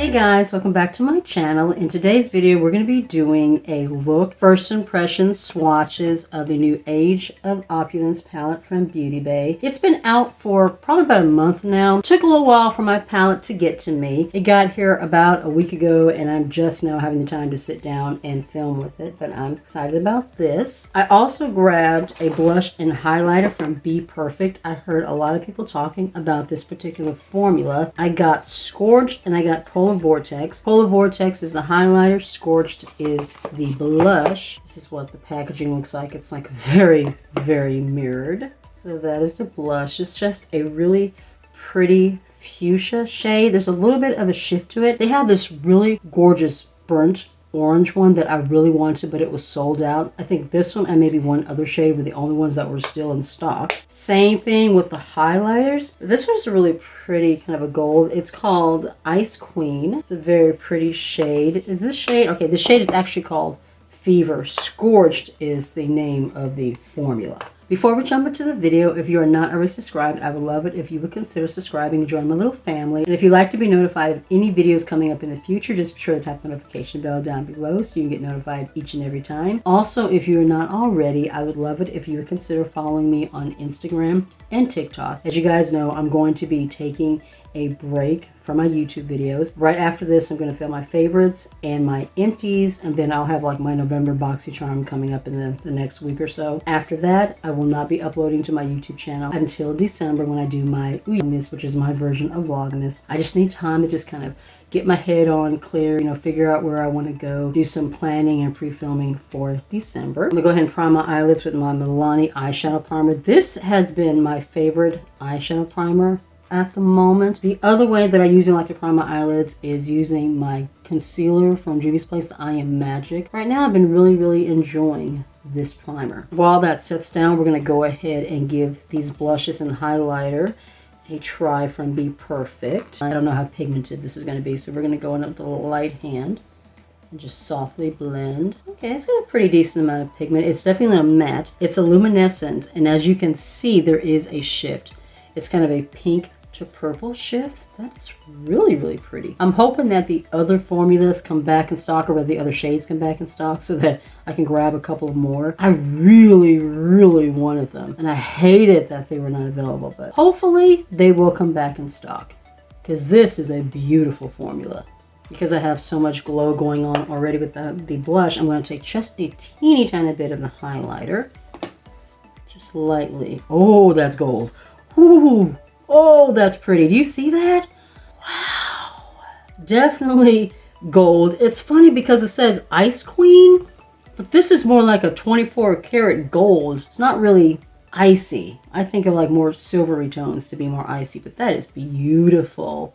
Hey guys, welcome back to my channel. In today's video, we're going to be doing a look, first impression swatches of the new Age of Opulence palette from Beauty Bay. It's been out for probably about a month now. Took a little while for my palette to get to me. It got here about a week ago and I'm just now having the time to sit down and film with it, but I'm excited about this. I also grabbed a blush and highlighter from BPerfect. I heard a lot of people talking about this particular formula. I got Scorched and I got Polar Vortex. Polar Vortex is the highlighter. Scorched is the blush. This is what the packaging looks like. It's like very, very mirrored. So that is the blush. It's just a really pretty fuchsia shade. There's a little bit of a shift to it. They have this really gorgeous burnt orange one that I really wanted, but it was sold out. I think this one and maybe one other shade were the only ones that were still in stock. Same thing with the highlighters. This one's a really pretty kind of a gold. It's called Ice Queen. It's a very pretty shade. Is this shade? Okay, this shade is actually called Fever. Scorched is the name of the formula. Before we jump into the video, if you are not already subscribed, I would love it if you would consider subscribing and join my little family. And if you'd like to be notified of any videos coming up in the future, just be sure to tap the notification bell down below so you can get notified each and every time. Also, if you are not already, I would love it if you would consider following me on Instagram and TikTok. As you guys know, I'm going to be taking a break from my YouTube videos. Right after this, I'm going to film my favorites and my empties, and then I'll have like my November BoxyCharm coming up in the next week or so. After that, I will not be uploading to my YouTube channel until December when I do my Opulence, which is my version of Vlogmas. I just need time to just kind of get my head on clear, figure out where I want to go, do some planning and pre-filming for December. I'm going to go ahead and prime my eyelids with my Milani eyeshadow primer. This has been my favorite eyeshadow primer at the moment. The other way that I usually like to prime my eyelids is using my concealer from Juvia's Place, the I Am Magic. Right now I've been really enjoying this primer. While that sets down, we're going to go ahead and give these blushes and highlighter a try from BPerfect. I don't know how pigmented this is going to be, so we're going to go in with a light hand and just softly blend. Okay, it's got a pretty decent amount of pigment. It's definitely a matte. It's a luminescent, and as you can see, there is a shift. It's kind of a pink to purple shift. That's really pretty. I'm hoping that the other formulas come back in stock, or the other shades come back in stock, so that I can grab a couple of more. I really wanted them, and I hated that they were not available, but hopefully they will come back in stock, because this is a beautiful formula. Because I have so much glow going on already with the blush, I'm going to take just a teeny tiny bit of the highlighter, just lightly. Oh, that's gold. Ooh. Oh, that's pretty. Do you see that? Wow. Definitely gold. It's funny because it says Ice Queen, but this is more like a 24 karat gold. It's not really icy. I think of like more silvery tones to be more icy, but that is beautiful.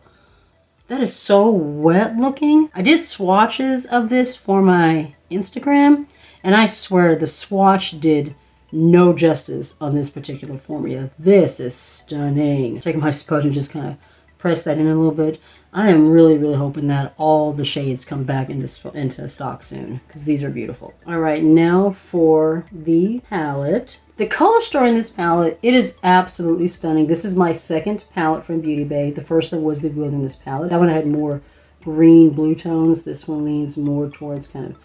That is so wet looking. I did swatches of this for my Instagram, and I swear the swatch did no justice on this particular formula. This is stunning. Taking my sponge and just kind of press that in a little bit. I am really hoping that all the shades come back into stock soon, because these are beautiful. All right, now for the palette. The color story in this palette, it is absolutely stunning. This is my second palette from Beauty Bay. The first one was the Wilderness palette. That one had more green blue tones. This one leans more towards kind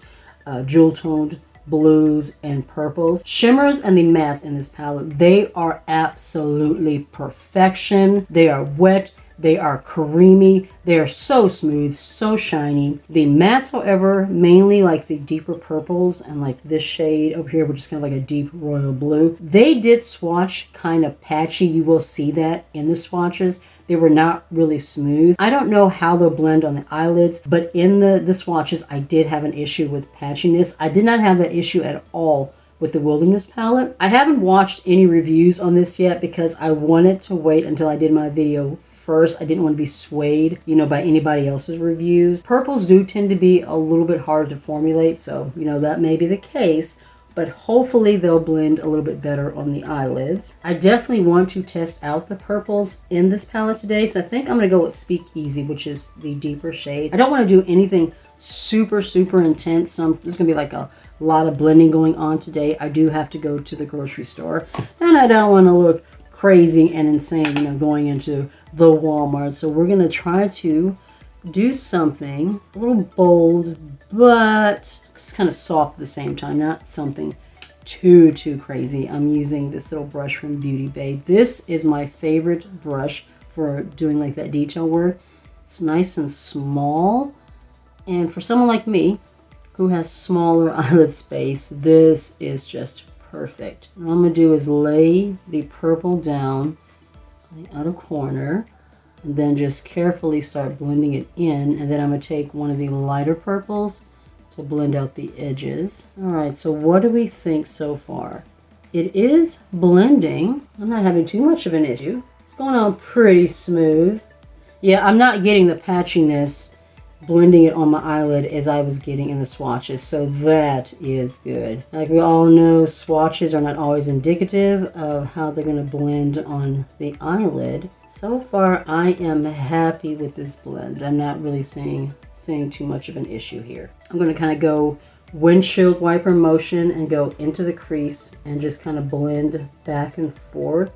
of jewel toned blues and purples. Shimmers and the mattes in this palette, they are absolutely perfection. They are wet, they are creamy, they are so smooth, so shiny. The mattes, however, mainly like the deeper purples and like this shade over here, which is kind of like a deep royal blue, they did swatch kind of patchy. You will see that in the swatches. They were not really smooth. I don't know how they'll blend on the eyelids, but in the swatches, I did have an issue with patchiness. I did not have that issue at all with the Wilderness palette. I haven't watched any reviews on this yet because I wanted to wait until I did my video first. I didn't want to be swayed, by anybody else's reviews. Purples do tend to be a little bit hard to formulate, so, that may be the case. But hopefully they'll blend a little bit better on the eyelids. I definitely want to test out the purples in this palette today, so I think I'm going to go with Speakeasy, which is the deeper shade. I don't want to do anything super intense, so there's going to be like a lot of blending going on today. I do have to go to the grocery store, and I don't want to look crazy and insane, going into the Walmart. So we're going to try to do something a little bold, but it's kind of soft at the same time, not something too crazy. I'm using this little brush from Beauty Bay. This is my favorite brush for doing like that detail work. It's nice and small, and for someone like me who has smaller eyelid space, this is just perfect. What I'm gonna do is lay the purple down on the outer corner and then just carefully start blending it in, and then I'm gonna take one of the lighter purples to blend out the edges. All right, so what do we think so far? It is blending. I'm not having too much of an issue. It's going on pretty smooth. Yeah, I'm not getting the patchiness blending it on my eyelid as I was getting in the swatches, so that is good. Like we all know, swatches are not always indicative of how they're going to blend on the eyelid. So far, I am happy with this blend. I'm not really seeing too much of an issue here. I'm going to kind of go windshield wiper motion and go into the crease and just kind of blend back and forth.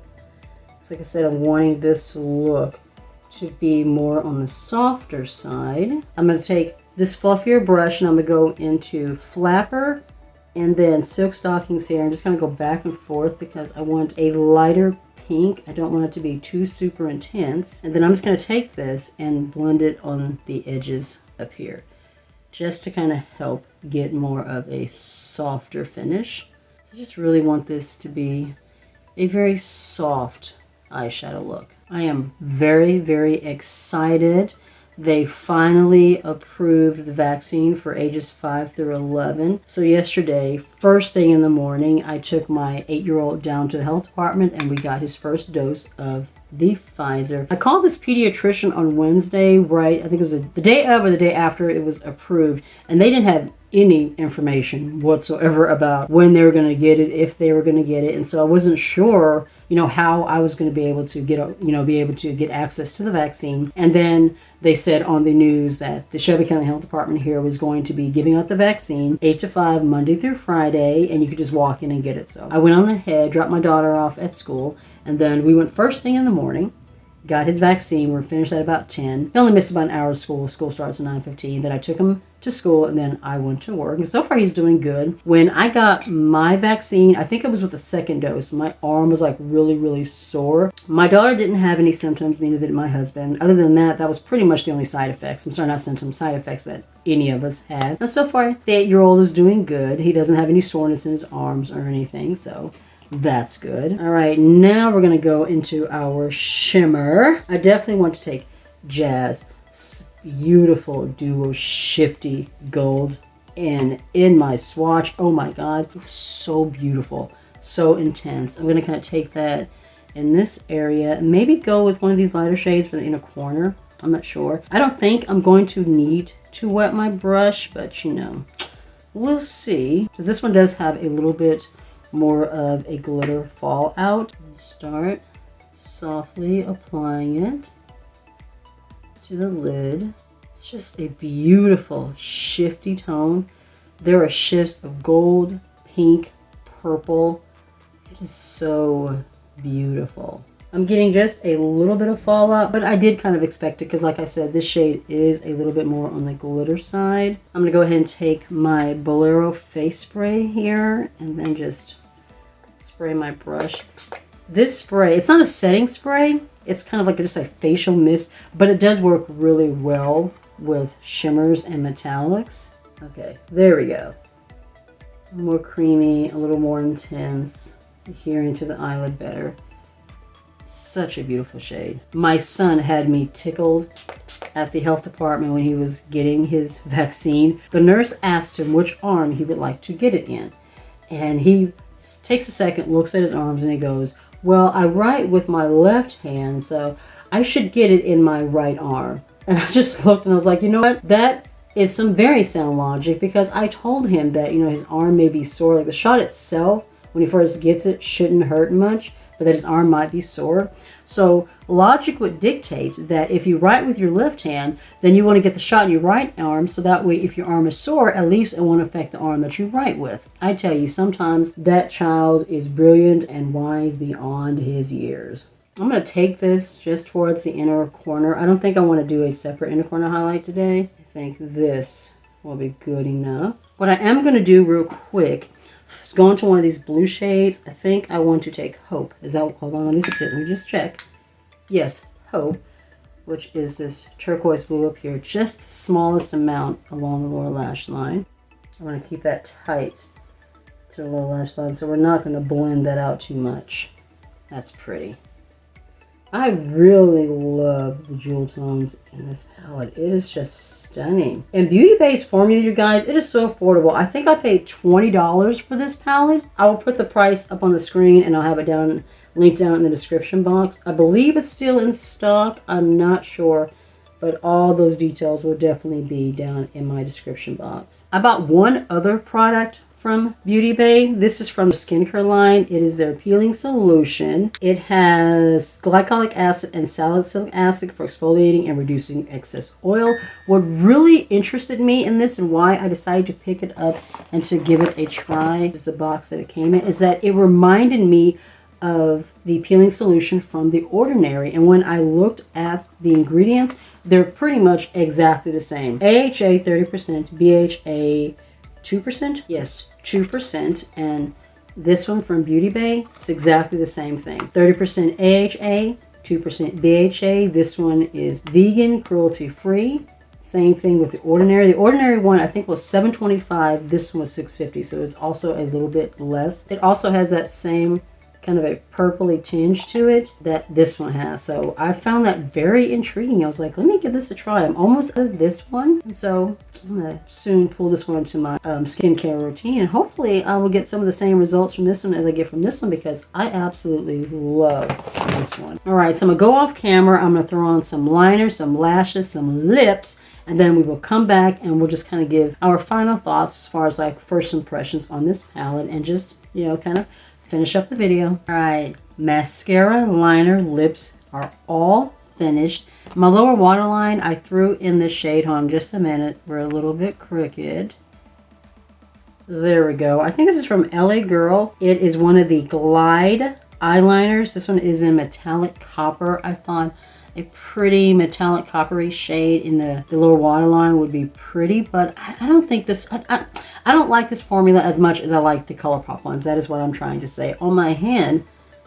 So like I said, I'm wanting this look to be more on the softer side. I'm going to take this fluffier brush and I'm going to go into Flapper and then Silk Stockings here and just kind of go back and forth because I want a lighter pink. I don't want it to be too super intense. And then I'm just going to take this and blend it on the edges up here just to kind of help get more of a softer finish. I just really want this to be a very soft eyeshadow look. I am very excited. They finally approved the vaccine for ages 5 through 11. So yesterday, first thing in the morning, I took my 8-year-old down to the health department and we got his first dose of the Pfizer. I called this pediatrician on Wednesday, right? I think it was the day of or the day after it was approved, and they didn't have any information whatsoever about when they were going to get it, if they were going to get it, and so I wasn't sure, how I was going to be able to get access to the vaccine. And then they said on the news that the Shelby County Health Department here was going to be giving out the vaccine 8 to 5 Monday through Friday, and you could just walk in and get it. So I went on ahead, dropped my daughter off at school, and then we went first thing in the morning, got his vaccine. We're finished at about 10. He only missed about an hour of school. School starts at 9:15. Then I took him to school and then I went to work. And so far he's doing good. When I got my vaccine, I think it was with the second dose, my arm was like really sore. My daughter didn't have any symptoms, neither did my husband. Other than that, that was pretty much the only side effects. I'm sorry, not symptoms, side effects that any of us had. And so far, the 8-year-old is doing good. He doesn't have any soreness in his arms or anything, so that's good. All right, now we're gonna go into our shimmer. I definitely want to take Jazz beautiful duo shifty gold in my swatch. Oh my god, it was so beautiful, so intense. I'm gonna kind of take that in this area, maybe go with one of these lighter shades for the inner corner. I'm not sure. I don't think I'm going to need to wet my brush, but we'll see, because this one does have a little bit more of a glitter fallout. Start softly applying it to the lid. It's just a beautiful shifty tone. There are shifts of gold, pink, purple. It is so beautiful. I'm getting just a little bit of fallout, but I did kind of expect it because, like I said, this shade is a little bit more on the glitter side. I'm going to go ahead and take my Bolero face spray here and then just spray my brush. This spray, it's not a setting spray. It's kind of like just a facial mist, but it does work really well with shimmers and metallics. Okay, there we go. More creamy, a little more intense, adhering to the eyelid better. Such a beautiful shade. My son had me tickled at the health department when he was getting his vaccine. The nurse asked him which arm he would like to get it in. And he takes a second, looks at his arms, and he goes, "Well, I write with my left hand, so I should get it in my right arm." And I just looked and I was like, you know what? That is some very sound logic, because I told him that, his arm may be sore. Like the shot itself, when he first gets it, shouldn't hurt much, but that his arm might be sore. So logic would dictate that if you write with your left hand, then you want to get the shot in your right arm, so that way if your arm is sore, at least it won't affect the arm that you write with. I tell you, sometimes that child is brilliant and wise beyond his years. I'm going to take this just towards the inner corner. I don't think I want to do a separate inner corner highlight today. I think this will be good enough. What I am going to do real quick is go into one of these blue shades. I think I want to take Hope. Is that, hold on, let me just check. Yes, Hope, which is this turquoise blue up here, just the smallest amount along the lower lash line. I want to keep that tight to the lower lash line, so we're not going to blend that out too much. That's pretty. I really love the jewel tones in this palette. It is just stunning. And Beauty Bay's formula, you guys, it is so affordable. I think I paid $20 for this palette. I will put the price up on the screen and I'll have it down, linked down in the description box. I believe it's still in stock. I'm not sure, but all those details will definitely be down in my description box. I bought one other product from Beauty Bay. This is from the skincare line. It is their peeling solution. It has glycolic acid and salicylic acid for exfoliating and reducing excess oil. What really interested me in this and why I decided to pick it up and to give it a try, is the box that it came in, is that it reminded me of the peeling solution from The Ordinary. And when I looked at the ingredients, they're pretty much exactly the same. AHA 30%, BHA 2%? Yes, 2%. And this one from Beauty Bay, it's exactly the same thing. 30% AHA, 2% BHA. This one is vegan, cruelty-free. Same thing with The Ordinary. The Ordinary one I think was $7.25. This one was $6.50, so it's also a little bit less. It also has that same kind of a purpley tinge to it that this one has. So I found that very intriguing. I was like, let me give this a try. I'm almost out of this one. And so I'm going to soon pull this one into my skincare routine. And hopefully I will get some of the same results from this one as I get from this one, because I absolutely love this one. All right, so I'm going to go off camera. I'm going to throw on some liner, some lashes, some lips, and then we will come back and we'll just kind of give our final thoughts as far as like first impressions on this palette and just, you know, kind of finish up the video. All right, mascara, liner, lips are all finished. My lower waterline, I threw in the shade. Hold on just a minute. We're a little bit crooked. There we go. I think this is from LA Girl. It is one of the Glide eyeliners. This one is in metallic copper. I thought a pretty metallic coppery shade in the lower waterline would be pretty, but I don't think this, I don't like this formula as much as I like the ColourPop ones. That is what I'm trying to say. On my hand,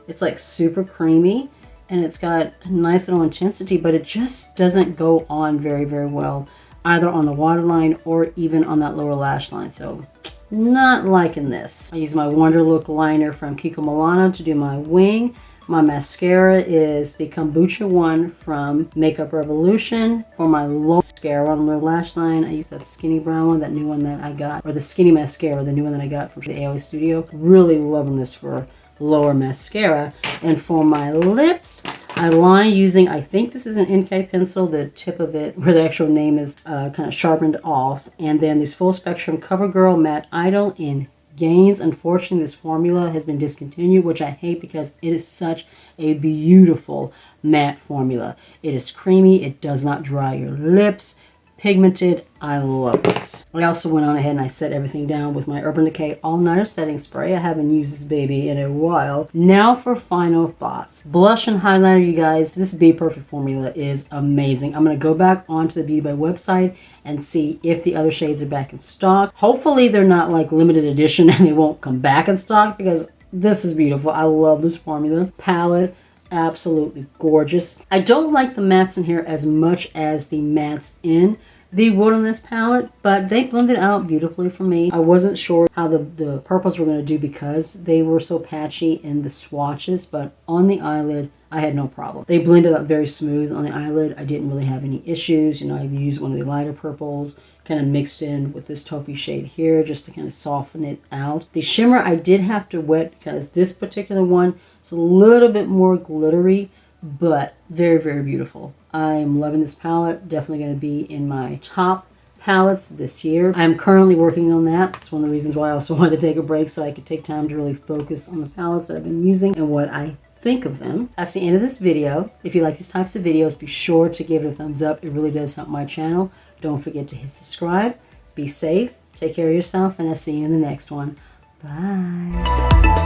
it's like super creamy and it's got a nice little intensity, but it just doesn't go on very, very well either on the waterline or even on that lower lash line. So not liking this. I use my Wonder Look liner from Kiko Milano to do my wing. My mascara is the Kombucha one from Makeup Revolution. For my low mascara on the lash line, I use that skinny brown one, that new one that I got, or the skinny mascara, the new one that I got from the AOA Studio. Really loving this for lower mascara. And for my lips, I line using, I think this is an NK pencil, the tip of it, where the actual name is kind of sharpened off. And then this Full Spectrum CoverGirl Matte Idol in Gains. Unfortunately, this formula has been discontinued, which I hate because it is such a beautiful matte formula. It is creamy. It does not dry your lips. Pigmented. I love this. I also went on ahead and I set everything down with my Urban Decay All Nighter Setting Spray. I haven't used this baby in a while. Now for final thoughts. Blush and highlighter, you guys. This BPerfect formula is amazing. I'm going to go back onto the Beauty Bay website and see if the other shades are back in stock. Hopefully they're not like limited edition and they won't come back in stock, because this is beautiful. I love this formula. Palette, absolutely gorgeous. I don't like the mattes in here as much as the mattes in the Wilderness palette, but they blended out beautifully for me. I wasn't sure how the purples were going to do because they were so patchy in the swatches, but on the eyelid, I had no problem. They blended up very smooth on the eyelid. I didn't really have any issues. You know, I used one of the lighter purples, kind of mixed in with this taupey shade here just to kind of soften it out. The shimmer I did have to wet because this particular one is a little bit more glittery, but very, very beautiful. I'm loving this palette. Definitely going to be in my top palettes this year. I'm currently working on that. That's one of the reasons why I also wanted to take a break, so I could take time to really focus on the palettes that I've been using and what I think of them. That's the end of this video. If you like these types of videos, be sure to give it a thumbs up. It really does help my channel. Don't forget to hit subscribe. Be safe. Take care of yourself, and I'll see you in the next one. Bye.